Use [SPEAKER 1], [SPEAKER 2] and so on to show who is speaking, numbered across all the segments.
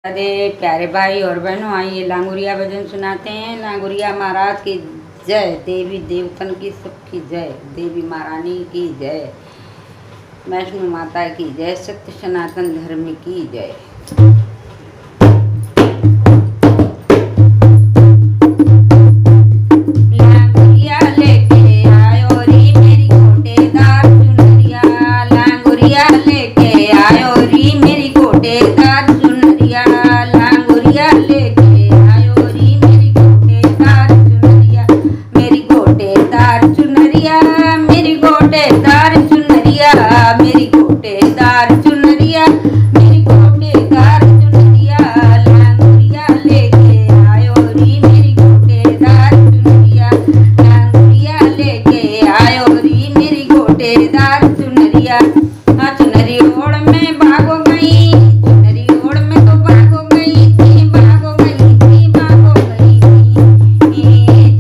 [SPEAKER 1] अरे प्यारे भाई और बहनों, आइए लांगुरिया भजन सुनाते हैं। लांगुरिया महाराज की जय, देवी देवतन की सबकी जय, देवी महारानी की जय, वैष्णो माता की जय, सत्य सनातन धर्म की जय। लांगुरिया लेके आयो री मेरी गोटेदार चुनरिया, लांगुरिया लेके आयो री मेरी गोटेदार चुनरिया, लांगुरिया लेके आयो री मेरी गोटेदार चुनरिया, मेरी गोटेदार चुनरिया, मेरी गोटेदार चुनरिया, मेरी गोटेदार चुनरिया, मेरी गोटेदार चुनरिया, लांगुरिया लेके आयो री मेरी गोटेदार चुनरिया, लांगुरिया लेके आयो री मेरी गोटेदार चुनरिया। चुनरी ओढ़ में भागो गई, चुनरी ओढ़ में तो भागो गई थी, भागो गई थी, भागो गई थी,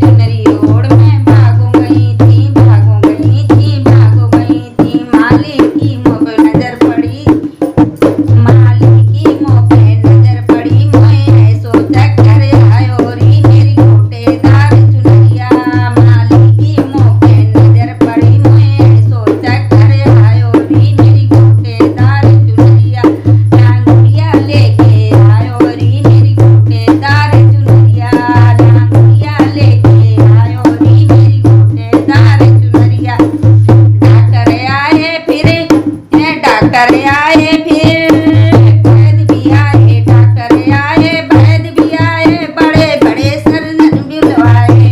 [SPEAKER 1] चुनरी ओढ़ में भागो गई थी, भागो गई थी, भागो गई थी। मालिक की मुँह पे नजर पड़ी, मालिक की मुँह पे नजर पड़ी, मैं ऐसो चक्कर आयो री मेरी गोटेदार चुनरिया, मालिक की मुँह पे नजर पड़ी, मैं ऐसो चक्कर आयो री मेरी गोटेदार चुनरिया, लांगुरिया लेके आयो री मेरी गोटेदार चुनरिया, लांगुरिया लेके आयो री मेरी गोटेदार चुनरिया। डॉक्टर आए फिर, डॉक्टर आए फिर, वैद्य भी आए, डॉक्टर आए, वैद्य भी आए, बड़े बड़े सर्जन बुलवाए,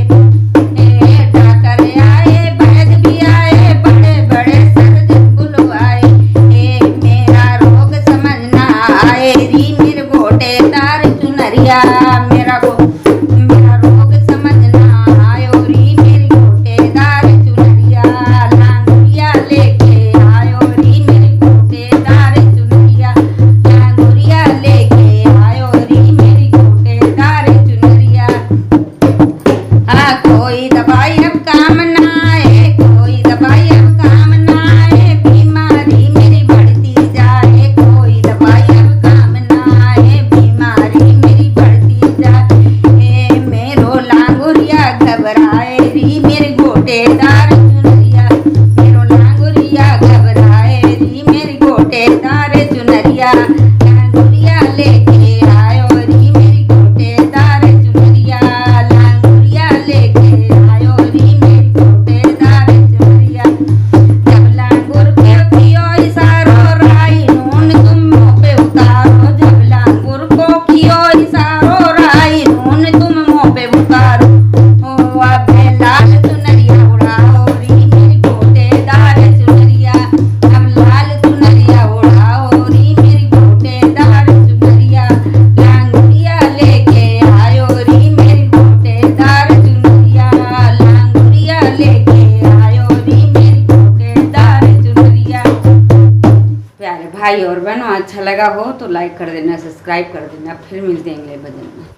[SPEAKER 1] डॉक्टर आए, वैद्य भी आए, बड़े बड़े सर्जन बुलवाए, मेरा रोग समझना आए री मेरे गोटेदार चुनरिया, मेरा रोग समझना आयो री मेरी गोटेदार चुनरिया, लांगुरिया लेके आयो री मेरी गोटेदार चुनरिया, लांगुरिया लेके आयो री मेरी गोटेदार चुनरिया। कोई दवाई अब काम ना आए, कोई दवाई अब काम ना आए, बीमारी मेरी बढ़ती जाए, कोई दवाई अब काम ना आए, बीमारी मेरी बढ़ती जाए, मेरो लांगुरिया घबराए री मेरी गोटेदार चुनरिया, मेरो लांगुरिया घबराए री मेरी गोटेदार चुनरिया, लांगुरिया लेके आयो री मेरी गोटेदार चुनरिया, लांगुरिया लेके आयो री मेरी गोटेदार चुनरिया। जब लांगुर के पियो इशारो राई नून तुम मुँह पे उतारो, जब लांगुर को पियो इशारो राई नून तुम मुँह पे उतारो, अब लाल चुनरिया उड़ाओ री मेरी गोटेदार चुनरिया, अब लाल चुनरिया उड़ाओ री मेरी गोटेदार चुनरिया, लांगुरिया लेके आयो री मेरी गोटेदार चुनरिया, लांगुरिया लेके आयो री मेरी गोटेदार चुनरिया। प्यारे भाई और बहनों, अच्छा लगा हो तो लाइक कर देना, सब्सक्राइब कर देना। फिर मिलते हैं अगले भजन में।